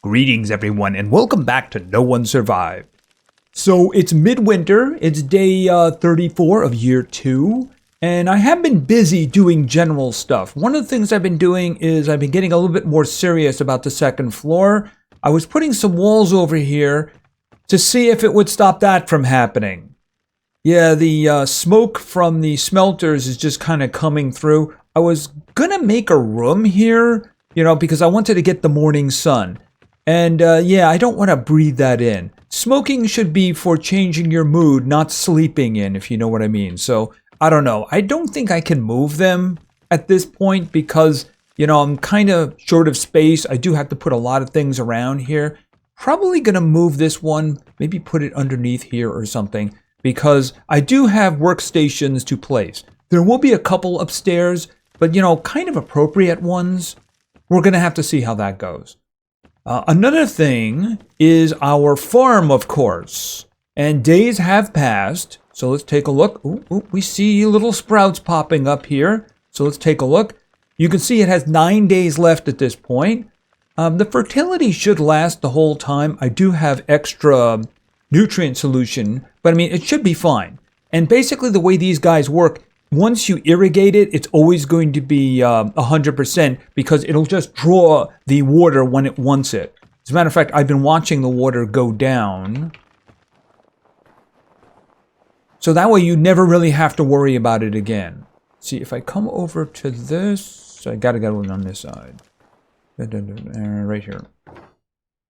Greetings everyone and welcome back to No One Survived. So it's midwinter, it's day 34 of year 2, and I have been busy doing general stuff. One of the things I've been doing is I've been getting a little bit more serious about the second floor. I was putting some walls over here to see if it would stop that from happening. Yeah, the smoke from the smelters is just kind of coming through. I was gonna make a room here, because I wanted to get the morning sun. And yeah, I don't want to breathe that in. Smoking should be for changing your mood, not sleeping in, if you know what I mean. So, I don't know. I don't think I can move them at this point because, I'm kind of short of space. I do have to put a lot of things around here. Probably going to move this one, maybe put it underneath here or something, because I do have workstations to place. There will be a couple upstairs, but, kind of appropriate ones. We're going to have to see how that goes. Another thing is our farm, of course, and days have passed. So let's take a look. Ooh, we see little sprouts popping up here. So let's take a look. You can see it has 9 days left at this point. The fertility should last the whole time. I do have extra nutrient solution, but it should be fine. And basically the way these guys work, once you irrigate it, it's always going to be 100% because it'll just draw the water when it wants it. As a matter of fact, I've been watching the water go down. So that way you never really have to worry about it again. See, if I come over to this, I gotta go on this side. Right here.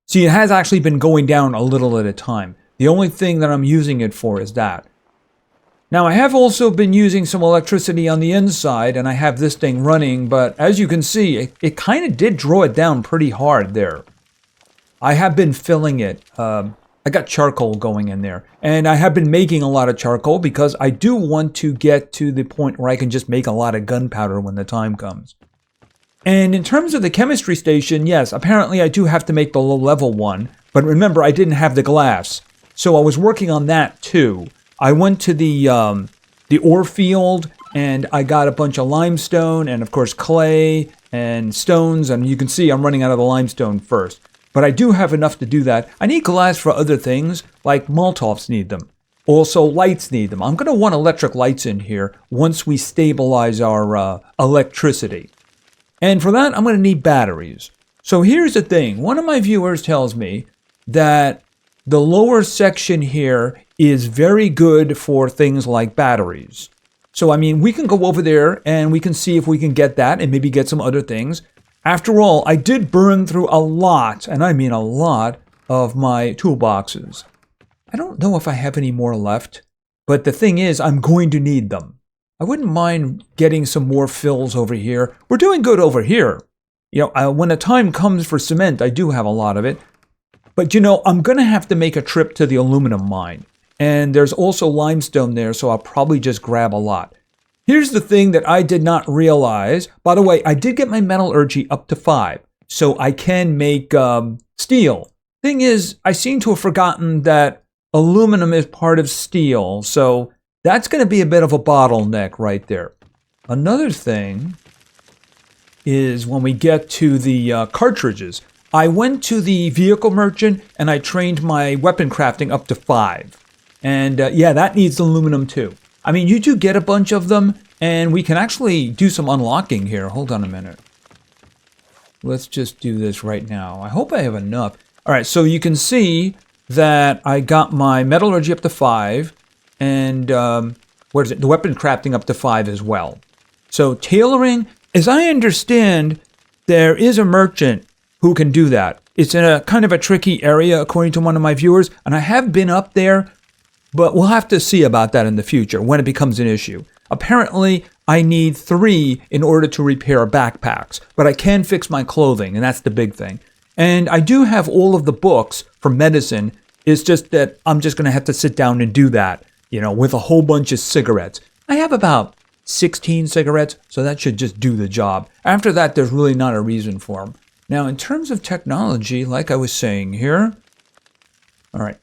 See, it has actually been going down a little at a time. The only thing that I'm using it for is that. Now, I have also been using some electricity on the inside, and I have this thing running, but as you can see, it kind of did draw it down pretty hard there. I have been filling it. I got charcoal going in there, and I have been making a lot of charcoal because I do want to get to the point where I can just make a lot of gunpowder when the time comes. And in terms of the chemistry station, yes, apparently I do have to make the low-level one, but remember, I didn't have the glass, so I was working on that too. I went to the ore field and I got a bunch of limestone and of course clay and stones, and you can see I'm running out of the limestone first. But I do have enough to do that. I need glass for other things, like Molotovs need them. Also lights need them. I'm going to want electric lights in here once we stabilize our electricity. And for that, I'm going to need batteries. So here's the thing. One of my viewers tells me that the lower section here is very good for things like batteries. So, we can go over there and we can see if we can get that and maybe get some other things. After all, I did burn through a lot, and I mean a lot, of my toolboxes. I don't know if I have any more left, but the thing is, I'm going to need them. I wouldn't mind getting some more fills over here. We're doing good over here. When the time comes for cement, I do have a lot of it. But I'm going to have to make a trip to the aluminum mine. And there's also limestone there, so I'll probably just grab a lot. Here's the thing that I did not realize. By the way, I did get my metallurgy up to 5, so I can make steel. Thing is, I seem to have forgotten that aluminum is part of steel, so that's going to be a bit of a bottleneck right there. Another thing is when we get to the cartridges. I went to the vehicle merchant and I trained my weapon crafting up to 5. And yeah, that needs aluminum too. You do get a bunch of them, and we can actually do some unlocking here. Hold on a minute. Let's just do this right now. I hope I have enough. All right, so you can see that I got my metallurgy up to 5, and the weapon crafting up to 5 as well. So tailoring, as I understand, there is a merchant who can do that. It's in a kind of a tricky area, according to one of my viewers, and I have been up there, but we'll have to see about that in the future when it becomes an issue. Apparently, I need 3 in order to repair backpacks, but I can fix my clothing, and that's the big thing. And I do have all of the books for medicine. It's just that I'm just going to have to sit down and do that, with a whole bunch of cigarettes. I have about 16 cigarettes, so that should just do the job. After that, there's really not a reason for them. Now, in terms of technology, like I was saying here, all right.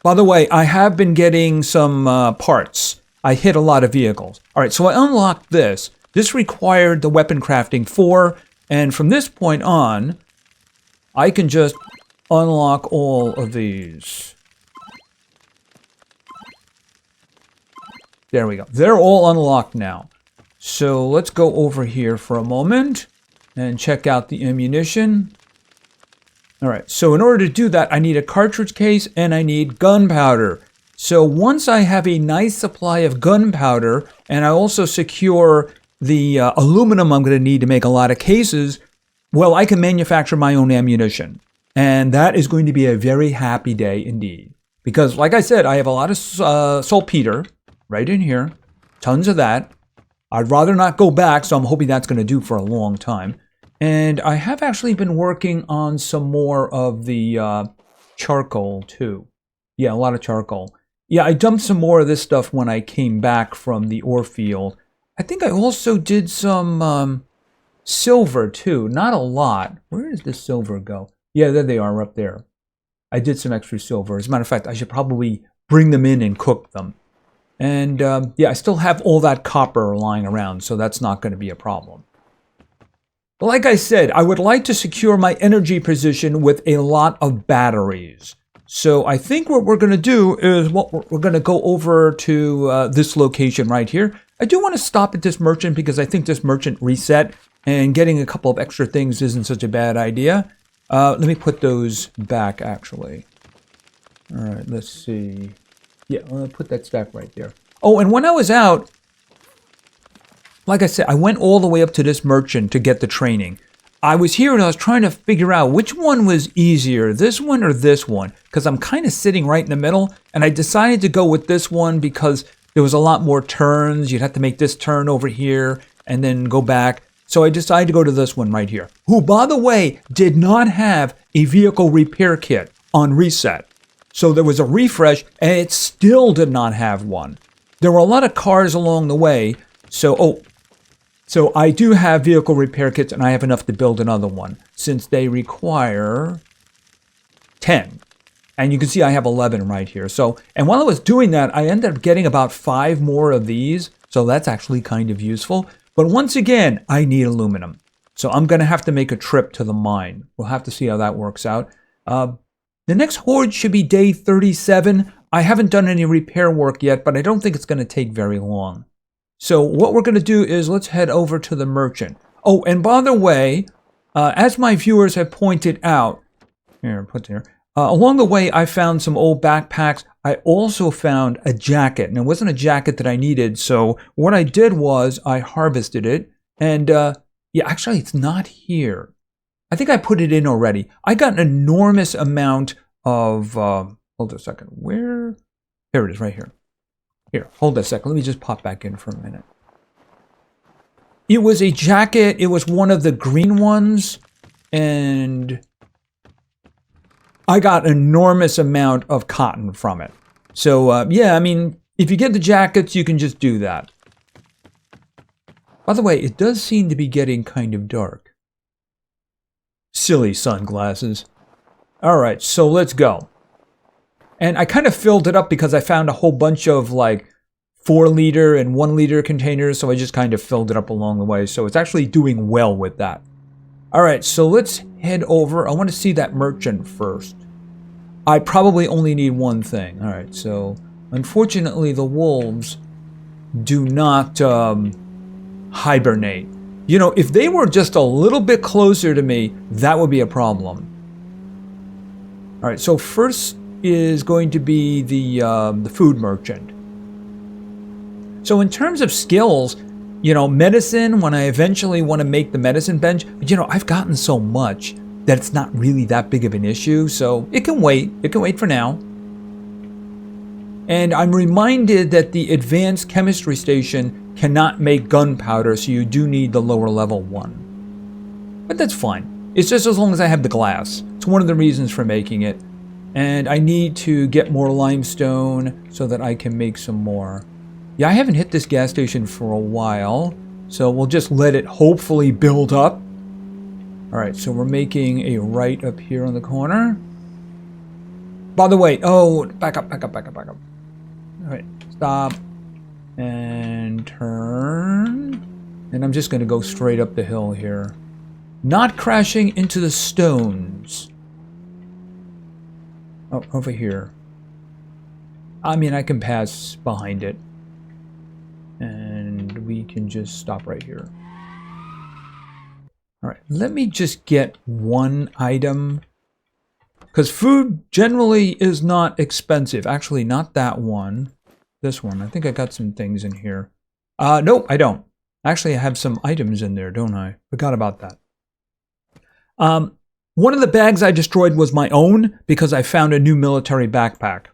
By the way, I have been getting some parts. I hit a lot of vehicles. All right, so I unlocked this. This required the weapon crafting 4, and from this point on, I can just unlock all of these. There we go. They're all unlocked now. So let's go over here for a moment and check out the ammunition. All right, so in order to do that, I need a cartridge case and I need gunpowder. So once I have a nice supply of gunpowder and I also secure the aluminum I'm going to need to make a lot of cases, well, I can manufacture my own ammunition. And that is going to be a very happy day indeed. Because like I said, I have a lot of saltpeter right in here. Tons of that. I'd rather not go back, so I'm hoping that's going to do for a long time. And I have actually been working on some more of the charcoal too. Yeah, a lot of charcoal. Yeah, I dumped some more of this stuff when I came back from the ore field. I think I also did some silver too. Not a lot. Where does the silver go? Yeah, there they are up there. I did some extra silver. As a matter of fact, I should probably bring them in and cook them. And yeah, I still have all that copper lying around, so that's not going to be a problem. But like I said, I would like to secure my energy position with a lot of batteries. So I think what we're going to do is we're going to go over to this location right here. I do want to stop at this merchant because I think this merchant reset, and getting a couple of extra things isn't such a bad idea. Let me put those back, actually. All right, let's see. Yeah, I'll put that stack right there. Oh, and when I was out, like I said, I went all the way up to this merchant to get the training. I was here and I was trying to figure out which one was easier, this one or this one, because I'm kind of sitting right in the middle, and I decided to go with this one because there was a lot more turns. You'd have to make this turn over here and then go back. So I decided to go to this one right here, who, by the way, did not have a vehicle repair kit on reset. So there was a refresh, and it still did not have one. There were a lot of cars along the way, so I do have vehicle repair kits, and I have enough to build another one, since they require 10. And you can see I have 11 right here. So, and while I was doing that, I ended up getting about 5 more of these, so that's actually kind of useful. But once again, I need aluminum. So I'm going to have to make a trip to the mine. We'll have to see how that works out. The next Hoard should be day 37. I haven't done any repair work yet, but I don't think it's going to take very long. So what we're going to do is let's head over to the merchant. Oh, and by the way, as my viewers have pointed out, here, put there. Along the way, I found some old backpacks. I also found a jacket, and it wasn't a jacket that I needed. So what I did was I harvested it, and yeah, actually, it's not here. I think I put it in already. I got an enormous amount of. Hold on a second. Where? Here it is, right here. Here, hold a second. Let me just pop back in for a minute. It was a jacket. It was one of the green ones, and I got an enormous amount of cotton from it. So, yeah, I mean, if you get the jackets, you can just do that. By the way, it does seem to be getting kind of dark. Silly sunglasses. All right, so let's go. And I kind of filled it up because I found a whole bunch of like 4-liter and 1-liter containers. So I just kind of filled it up along the way. So it's actually doing well with that. All right, so let's head over. I want to see that merchant first. I probably only need one thing. All right, so unfortunately the wolves do not hibernate. You know, if they were just a little bit closer to me, that would be a problem. All right, so first is going to be the food merchant. So in terms of skills, you know, medicine, when I eventually want to make the medicine bench, but you know, I've gotten so much that it's not really that big of an issue, so it can wait. It can wait for now. And I'm reminded that the advanced chemistry station cannot make gunpowder, so you do need the lower level one. But that's fine. It's just as long as I have the glass. It's one of the reasons for making it. And I need to get more limestone so that I can make some more. Yeah, I haven't hit this gas station for a while, so we'll just let it hopefully build up. All right, so we're making a right up here on the corner. By the way, oh, back up. All right, stop and turn. And I'm just going to go straight up the hill here. Not crashing into the stones. Oh, over here. I mean, I can pass behind it. And we can just stop right here. Alright, let me just get one item. Because food generally is not expensive. Actually, not that one. This one. I think I got some things in here. Nope, I don't. Actually, I have some items in there, don't I? Forgot about that. One of the bags I destroyed was my own because I found a new military backpack.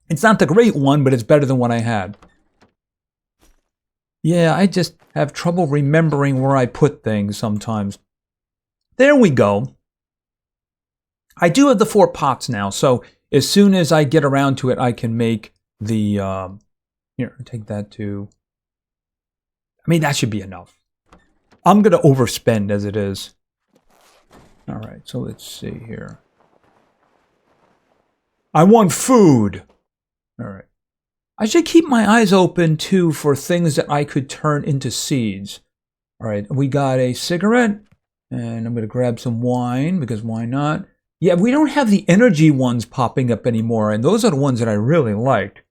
It's not the great one, but it's better than what I had. Yeah, I just have trouble remembering where I put things sometimes. There we go. I do have the 4 pots now, so as soon as I get around to it, I can make the... here, take that too. I mean, that should be enough. I'm going to overspend as it is. Alright, so let's see here. I want food! Alright. I should keep my eyes open, too, for things that I could turn into seeds. Alright, we got a cigarette. And I'm going to grab some wine, because why not? Yeah, we don't have the energy ones popping up anymore, and those are the ones that I really liked.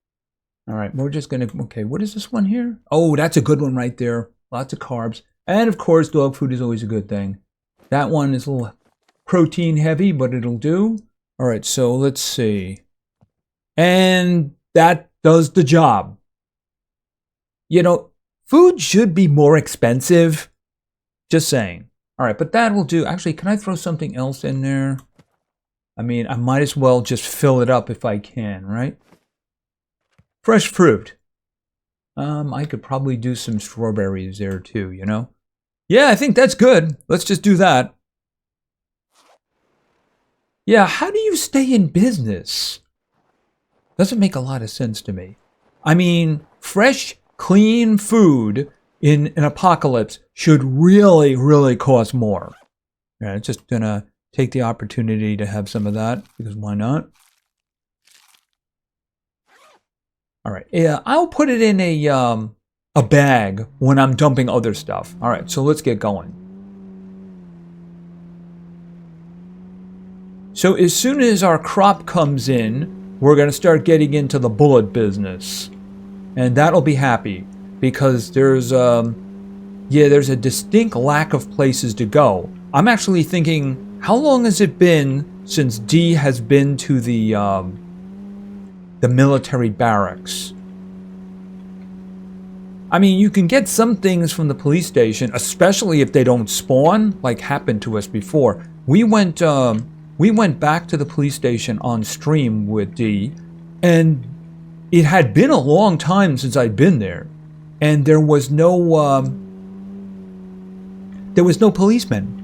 Alright, we're just going to... Okay, what is this one here? Oh, that's a good one right there. Lots of carbs. And, of course, dog food is always a good thing. That one is a little protein heavy, but it'll do. Alright, so let's see. And that does the job. You know, food should be more expensive. Just saying. Alright, but that will do. Actually, can I throw something else in there? I mean, I might as well just fill it up if I can, right? Fresh fruit. I could probably do some strawberries there too, you know? Yeah, I think that's good. Let's just do that. Yeah, how do you stay in business? Doesn't make a lot of sense to me. I mean, fresh, clean food in an apocalypse should really, really cost more. Yeah, it's just gonna take the opportunity to have some of that, because why not? Alright, yeah, I'll put it in a bag when I'm dumping other stuff. Alright, so let's get going. So as soon as our crop comes in, we're going to start getting into the bullet business. And that'll be happy, because there's a distinct lack of places to go. I'm actually thinking, how long has it been since D has been to the military barracks? I mean, you can get some things from the police station, especially if they don't spawn, like happened to us before. We went back to the police station on stream with D, and it had been a long time since I'd been there, and there was no policeman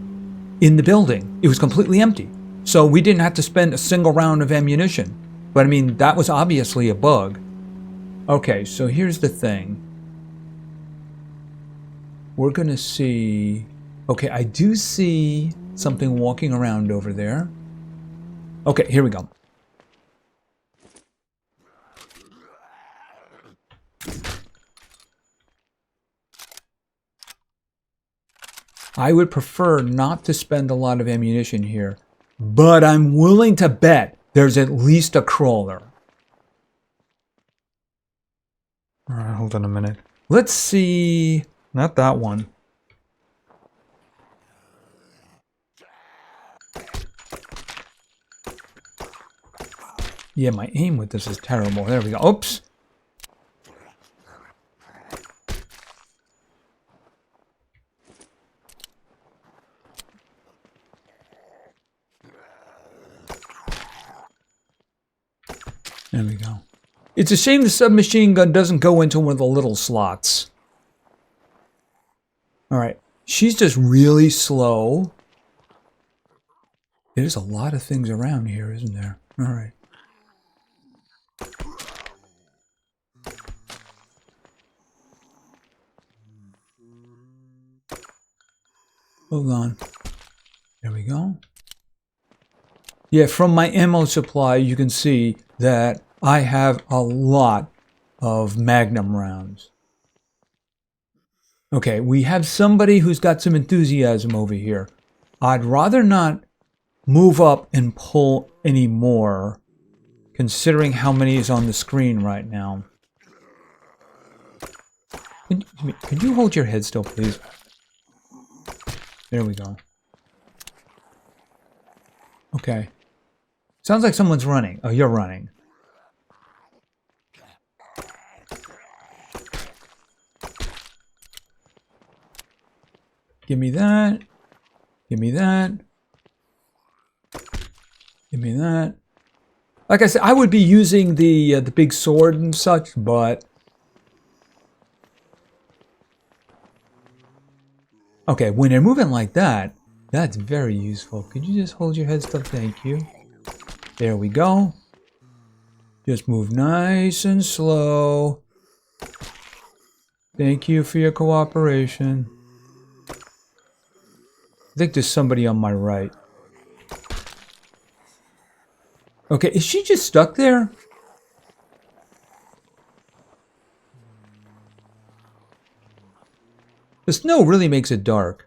in the building. It was completely empty, so we didn't have to spend a single round of ammunition. But I mean, that was obviously a bug. Okay, so here's the thing. We're gonna see... Okay, I do see something walking around over there. Okay, here we go. I would prefer not to spend a lot of ammunition here, but I'm willing to bet there's at least a crawler. Alright, hold on a minute. Let's see... Not that one. Yeah, my aim with this is terrible. There we go. Oops. There we go. It's a shame the submachine gun doesn't go into one of the little slots. Alright. She's just really slow. There's a lot of things around here, isn't there? Alright. Hold on. There we go. Yeah, from my ammo supply, you can see that I have a lot of Magnum rounds. Okay, we have somebody who's got some enthusiasm over here. I'd rather not move up and pull any more, considering how many is on the screen right now. Can you hold your head still, please? There we go. Okay. Sounds like someone's running. Oh, you're running. Give me that. Give me that. Give me that. Like I said, I would be using the big sword and such, but... Okay, when they're moving like that, that's very useful. Could you just hold your head still? Thank you. There we go. Just move nice and slow. Thank you for your cooperation. I think there's somebody on my right. Okay, is she just stuck there? The snow really makes it dark.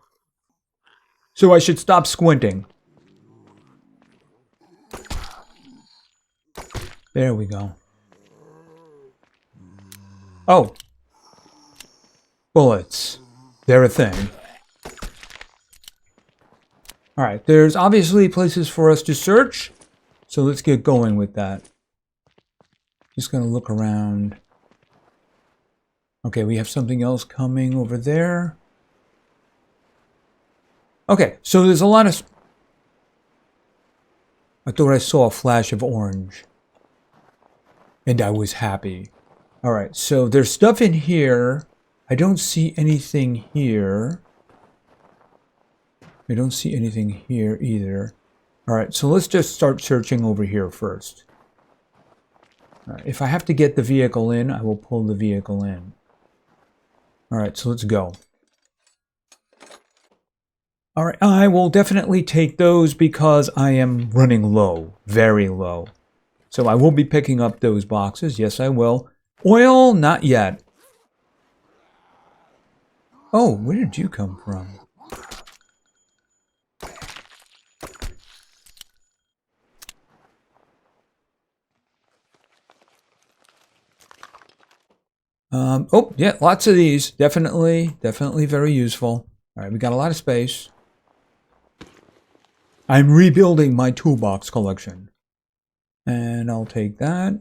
So I should stop squinting. There we go. Oh. Bullets. They're a thing. Alright, there's obviously places for us to search. So let's get going with that. Just gonna look around. Okay, we have something else coming over there. Okay, so there's a lot of... I thought I saw a flash of orange. And I was happy. Alright, so there's stuff in here. I don't see anything here. I don't see anything here either. Alright, so let's just start searching over here first. Alright, if I have to get the vehicle in, I will pull the vehicle in. Alright, so let's go. Alright, I will definitely take those because I am running low. Very low. So I will be picking up those boxes. Yes, I will. Oil, not yet. Oh, where did you come from? Oh, yeah, lots of these. Definitely very useful. All right, we got a lot of space. I'm rebuilding my toolbox collection. And I'll take that.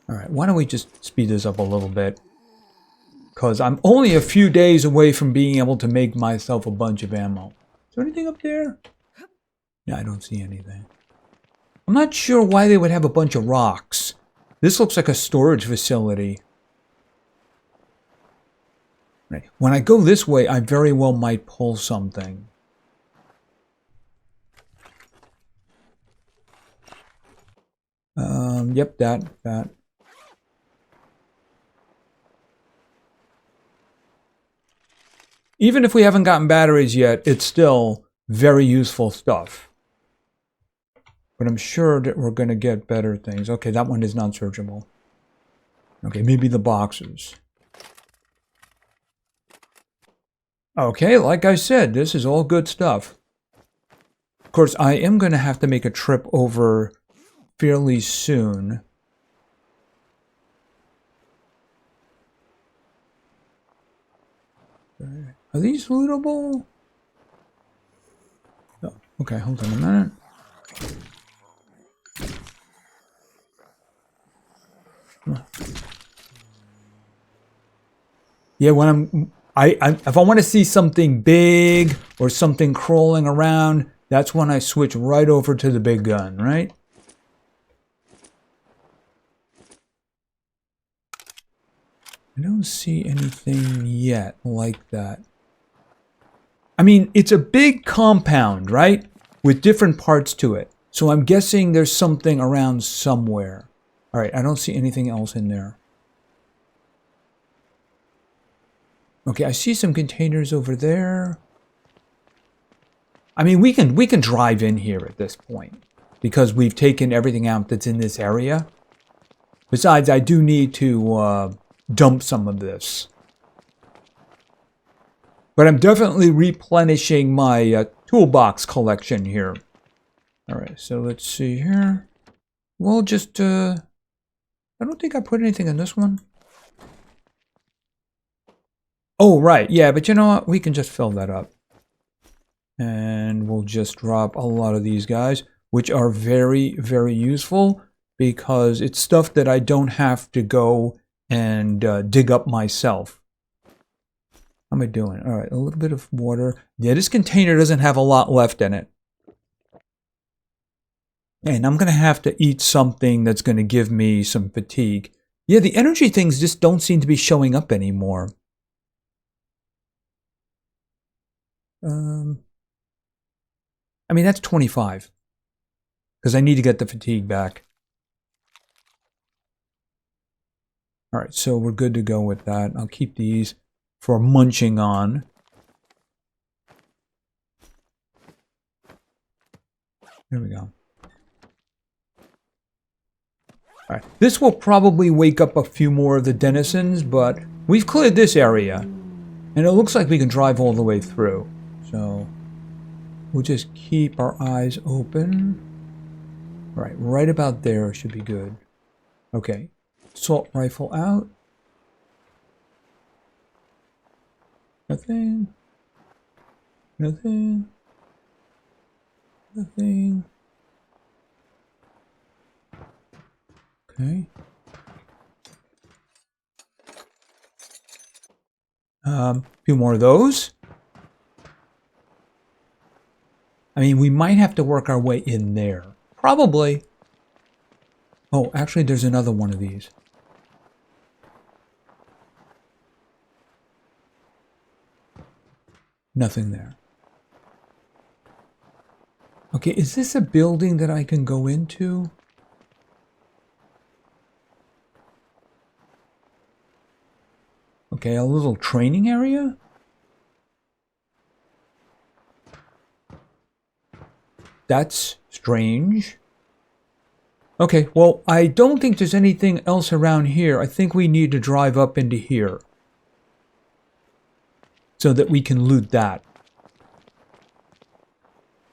All right, why don't we just speed this up a little bit? Because I'm only a few days away from being able to make myself a bunch of ammo. Is there anything up there? Yeah, I don't see anything. I'm not sure why they would have a bunch of rocks. This looks like a storage facility. Right. When I go this way, I very well might pull something. Yep, that. Even if we haven't gotten batteries yet, it's still very useful stuff. But I'm sure that we're going to get better things. Okay, that one is not searchable. Okay, maybe the boxes. Okay, like I said, this is all good stuff. Of course, I am going to have to make a trip over fairly soon. Are these lootable? Oh, okay, hold on a minute. Yeah, when if I want to see something big or something crawling around, that's when I switch right over to the big gun, right? I don't see anything yet like that. I mean, it's a big compound, right? With different parts to it. So I'm guessing there's something around somewhere. All right, I don't see anything else in there. Okay, I see some containers over there. I mean, we can drive in here at this point. because we've taken everything out that's in this area. Besides, I do need to dump some of this. But I'm definitely replenishing my toolbox collection here. Alright, so let's see here. We'll just, I don't think I put anything in this one. Oh, right, yeah, but you know what? We can just fill that up. And we'll just drop a lot of these guys, which are very, very useful because it's stuff that I don't have to go and dig up myself. How am I doing? All right, a little bit of water. Yeah, this container doesn't have a lot left in it. And I'm going to have to eat something that's going to give me some fatigue. Yeah, the energy things just don't seem to be showing up anymore. I mean, that's 25. Because I need to get the fatigue back. All right, so we're good to go with that. I'll keep these for munching on. There we go. All right, this will probably wake up a few more of the denizens, but we've cleared this area. And it looks like we can drive all the way through. So we'll just keep our eyes open. All right, right about there should be good. Okay, assault rifle out. Nothing. Nothing. Nothing. Okay. A few more of those. I mean, we might have to work our way in there. Probably. Oh, actually, there's another one of these. Nothing there. Okay, is this a building that I can go into? Okay, a little training area? That's strange. Okay, well, I don't think there's anything else around here. I think we need to drive up into here so that we can loot that.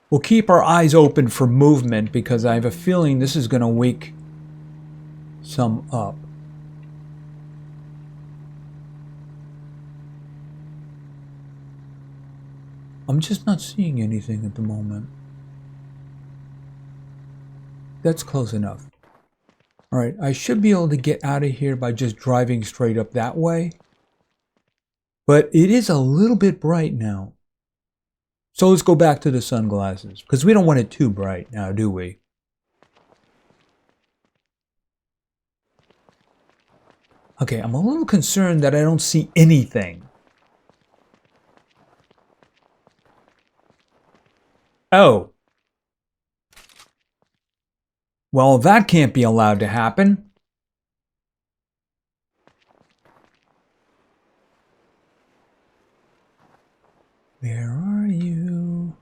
We'll keep our eyes open for movement because I have a feeling this is going to wake some up. I'm just not seeing anything at the moment. That's close enough. All right, I should be able to get out of here by just driving straight up that way. But it is a little bit bright now. So let's go back to the sunglasses, because we don't want it too bright now, do we? Okay, I'm a little concerned that I don't see anything. Oh. Well, that can't be allowed to happen. Where are you?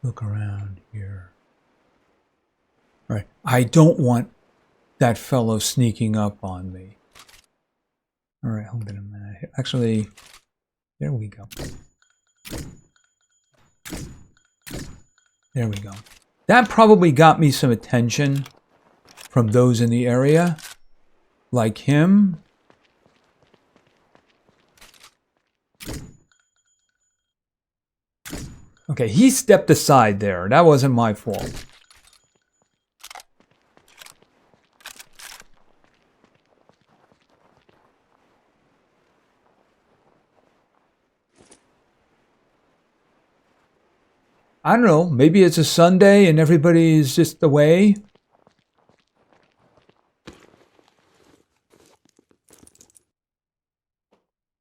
Look around here. All right, I don't want that fellow sneaking up on me. All right, hold on a minute. Actually, there we go. There we go. That probably got me some attention from those in the area, like him. Okay, he stepped aside there. That wasn't my fault. I don't know, maybe it's a Sunday and everybody's just away.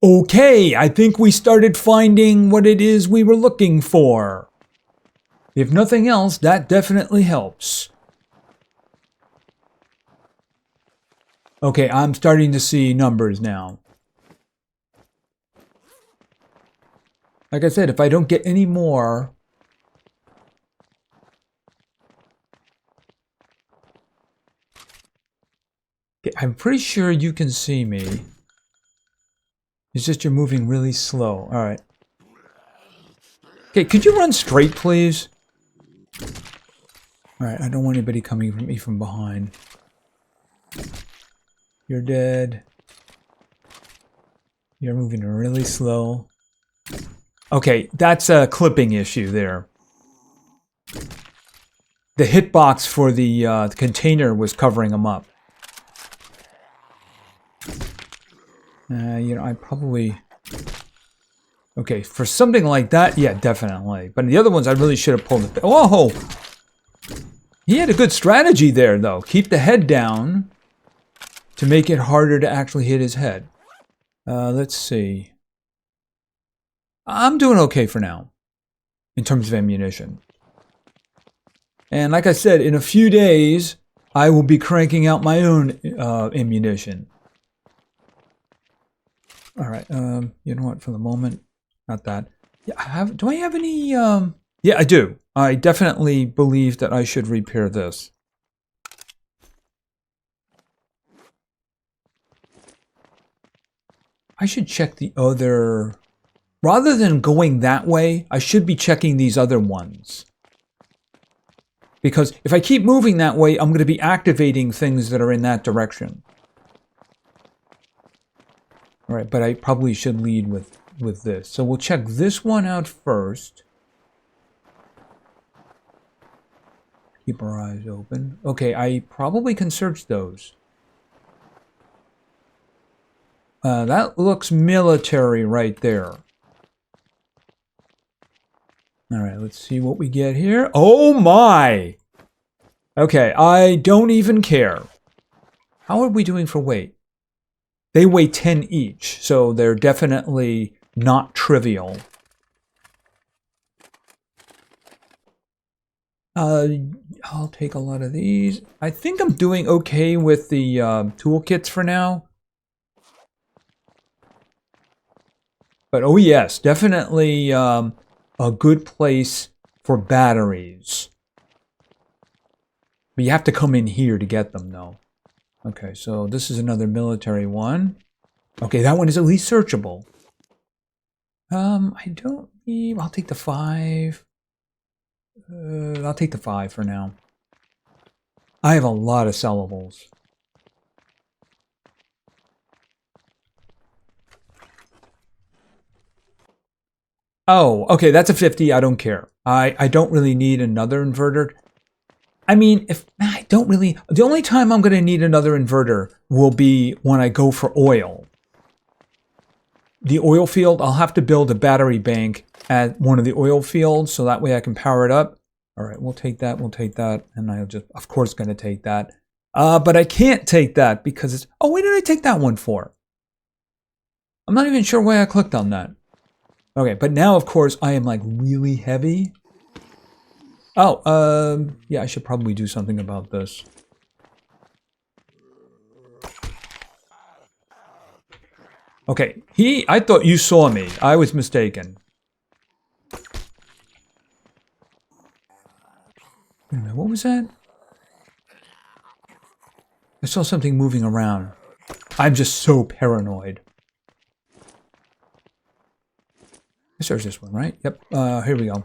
Okay, I think we started finding what it is we were looking for. If nothing else, that definitely helps. Okay, I'm starting to see numbers now. Like I said, if I don't get any more, Okay, I'm pretty sure you can see me. It's just you're moving really slow. All right. Okay, could you run straight, please? All right, I don't want anybody coming from me from behind. You're dead. You're moving really slow. Okay, that's a clipping issue there. The hitbox for the container was covering them up. You know, I probably... Okay, for something like that, yeah, definitely. But the other ones, I really should have pulled it. Oh! He had a good strategy there, though. Keep the head down to make it harder to actually hit his head. Let's see. I'm doing okay for now, in terms of ammunition. And like I said, in a few days, I will be cranking out my own ammunition. All right, you know what, for the moment, not that. Yeah, do I have any, Yeah, I do. I definitely believe that I should repair this. I should check the other... Rather than going that way, I should be checking these other ones. Because if I keep moving that way, I'm going to be activating things that are in that direction. All right, but I probably should lead with this. So we'll check this one out first. Keep our eyes open. Okay, I probably can search those. That looks military right there. All right, let's see what we get here. Oh my! Okay, I don't even care. How are we doing for weight? They weigh 10 each, so they're definitely not trivial. I'll take a lot of these. I think I'm doing okay with the toolkits for now. But oh yes, definitely a good place for batteries. But you have to come in here to get them, though. Okay, so this is another military one. Okay, that one is at least searchable. I don't need... I'll take the 5. I'll take the 5 for now. I have a lot of sellables. Oh, okay, that's a 50. I don't care. I don't really need another inverter. I mean, if I don't really... The only time I'm going to need another inverter will be when I go for oil. The oil field, I'll have to build a battery bank at one of the oil fields, so that way I can power it up. All right, we'll take that, and I'll just, of course, going to take that. But I can't take that because it's... Oh, what did I take that one for? I'm not even sure why I clicked on that. Okay, but now, of course, I am, like, really heavy. Oh, yeah, I should probably do something about this. Okay, I thought you saw me. I was mistaken. Wait a minute, what was that? I saw something moving around. I'm just so paranoid. There's this one, right? Yep, here we go.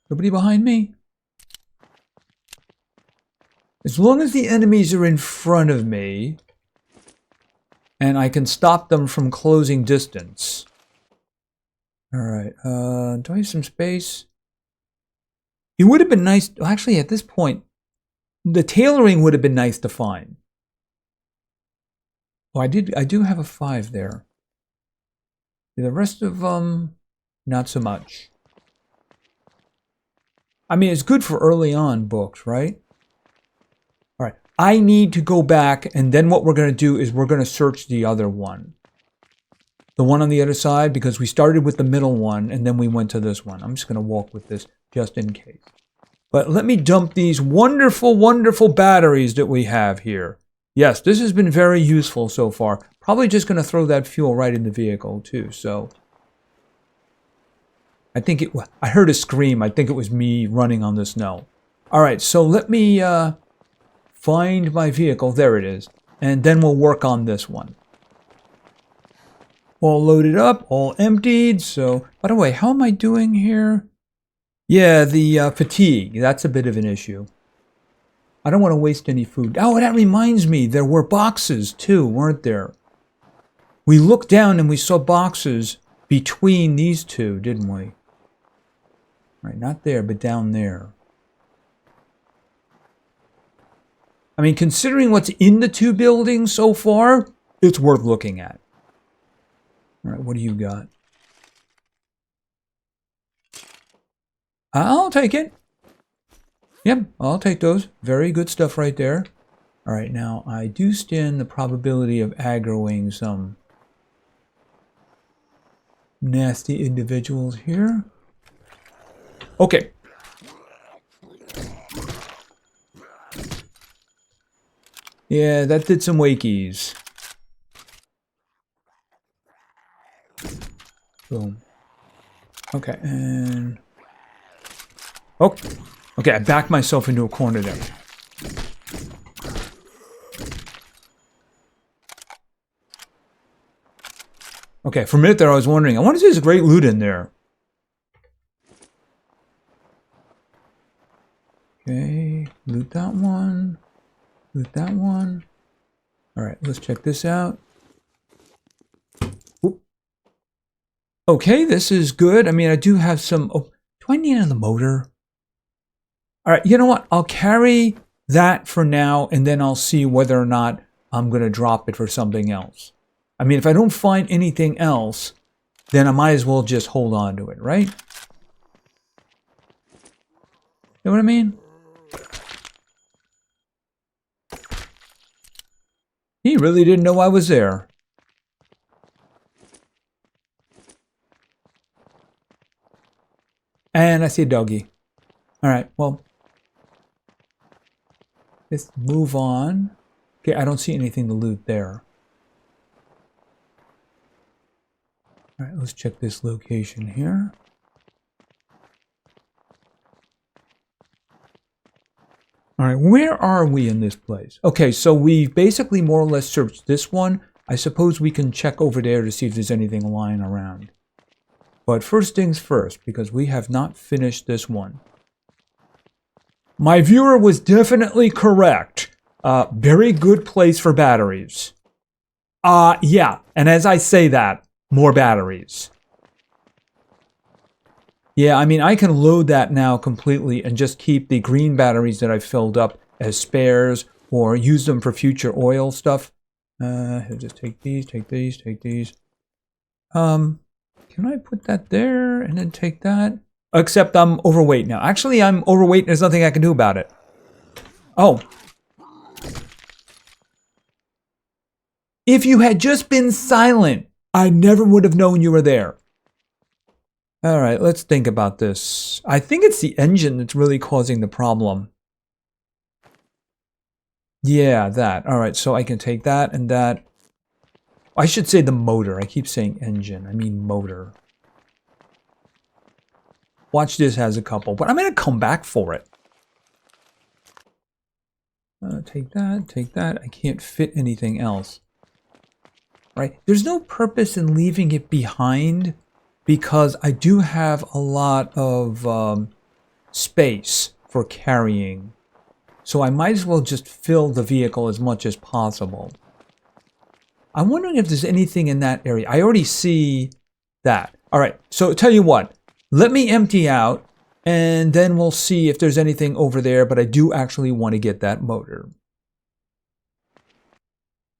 Nobody behind me? As long as the enemies are in front of me, and I can stop them from closing distance. Alright, do I have some space? It would have been nice... Actually, at this point, the tailoring would have been nice to find. Oh, I do have a 5 there. The rest of them, not so much. I mean, it's good for early on books, right? All right, I need to go back, and then what we're going to do is we're going to search the other one. The one on the other side, because we started with the middle one, and then we went to this one. I'm just going to walk with this just in case. But let me dump these wonderful, wonderful batteries that we have here. Yes, this has been very useful so far. Probably just going to throw that fuel right in the vehicle, too, so... I heard a scream. I think it was me running on the snow. All right, so let me find my vehicle. There it is. And then we'll work on this one. All loaded up, all emptied. So, by the way, how am I doing here? Yeah, the fatigue. That's a bit of an issue. I don't want to waste any food. Oh, that reminds me. There were boxes too, weren't there? We looked down and we saw boxes between these two, didn't we? Right, not there, but down there. I mean, considering what's in the two buildings so far, it's worth looking at. All right, what do you got? I'll take it. Yep, I'll take those. Very good stuff right there. All right, now I do stand the probability of aggroing some nasty individuals here. Okay. Yeah, that did some wakies. Boom. Okay, and... Oh, okay, I backed myself into a corner there. Okay, for a minute there I was wondering, I wonder if there's great loot in there. Okay, loot that one. Loot that one. Alright, let's check this out. Oop. Okay, this is good. I mean, I do have some... Oh, do I need another motor? Alright, you know what? I'll carry that for now, and then I'll see whether or not I'm going to drop it for something else. I mean, if I don't find anything else, then I might as well just hold on to it, right? You know what I mean? He really didn't know I was there. And I see a doggy. Alright, well. Let's move on. Okay, I don't see anything to loot there. Alright, let's check this location here. Alright, where are we in this place? Okay, so we've basically more or less searched this one. I suppose we can check over there to see if there's anything lying around. But first things first, because we have not finished this one. My viewer was definitely correct. Very good place for batteries. Yeah, and as I say that, more batteries. Yeah, I mean, I can load that now completely and just keep the green batteries that I filled up as spares or use them for future oil stuff. Just take these, take these, take these. Can I put that there and then take that? Except I'm overweight now. Actually, I'm overweight and there's nothing I can do about it. Oh. If you had just been silent, I never would have known you were there. All right, let's think about this. I think it's the engine that's really causing the problem. Yeah, that. All right, so I can take that and that. I should say the motor. I keep saying engine. I mean motor. Watch this has a couple, but I'm going to come back for it. Take that, take that. I can't fit anything else. Right? There's no purpose in leaving it behind because I do have a lot of space for carrying. So I might as well just fill the vehicle as much as possible. I'm wondering if there's anything in that area. I already see that. All right, so tell you what. Let me empty out, and then we'll see if there's anything over there, but I do actually want to get that motor.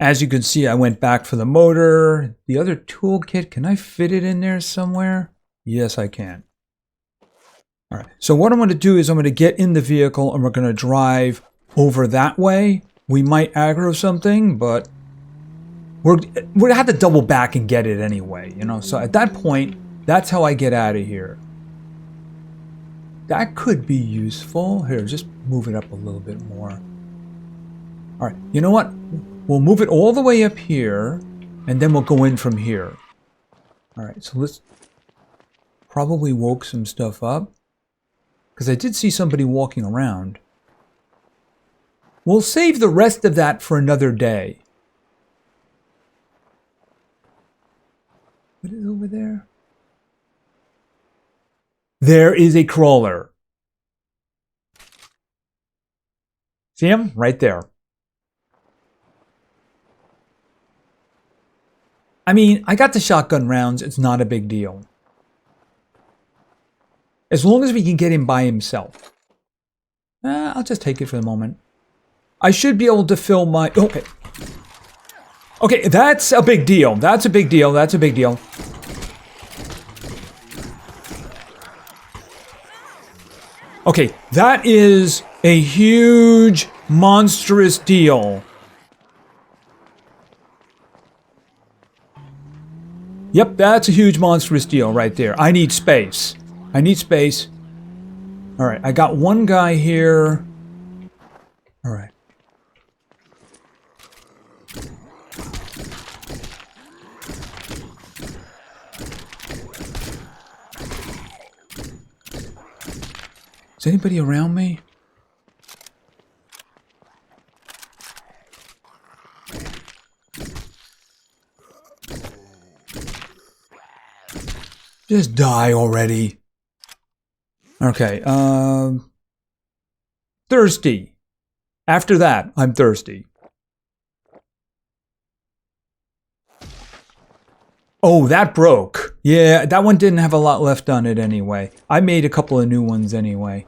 As you can see, I went back for the motor. The other toolkit, can I fit it in there somewhere? Yes, I can. All right, so what I'm going to do is I'm going to get in the vehicle, and we're going to drive over that way. We might aggro something, but we're going to have to double back and get it anyway, you know? So at that point, that's how I get out of here. That could be useful. Here, just move it up a little bit more. All right, you know what? We'll move it all the way up here, and then we'll go in from here. All right, so let's probably woke some stuff up. Because I did see somebody walking around. We'll save the rest of that for another day. What is over there? There is a crawler. See him? Right there. I mean, I got the shotgun rounds. It's not a big deal. As long as we can get him by himself. I'll just take it for the moment. I should be able to fill my... Okay. Okay, that's a big deal. That's a big deal. That's a big deal. Okay, that is a huge, monstrous deal. Yep, that's a huge, monstrous deal right there. I need space. I need space. All right, I got one guy here. All right. Is anybody around me? Just die already. Okay, thirsty. After that, I'm thirsty. Oh, that broke. Yeah, that one didn't have a lot left on it anyway. I made a couple of new ones anyway.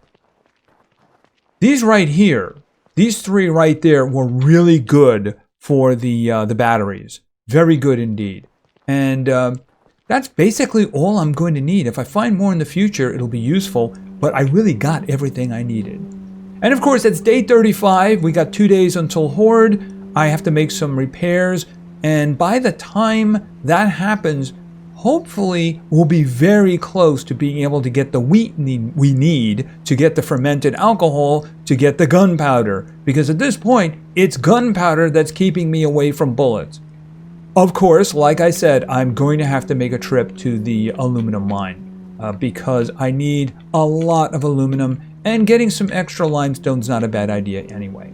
These right here, these three right there were really good for the batteries. Very good indeed. And that's basically all I'm going to need. If I find more in the future, it'll be useful, but I really got everything I needed. And of course, it's day 35. We got 2 days until Hoard. I have to make some repairs. And by the time that happens, hopefully we'll be very close to being able to get the wheat we need to get the fermented alcohol, to get the gunpowder. Because at this point, it's gunpowder that's keeping me away from bullets. Of course, like I said, I'm going to have to make a trip to the aluminum mine because I need a lot of aluminum, and getting some extra limestone's not a bad idea anyway.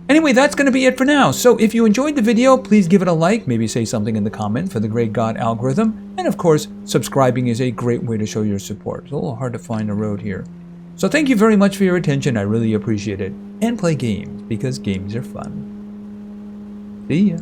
Anyway, that's going to be it for now. So if you enjoyed the video, please give it a like, maybe say something in the comment for the Great God algorithm, and of course, subscribing is a great way to show your support. It's a little hard to find a road here. So thank you very much for your attention, I really appreciate it. And play games, because games are fun. See ya.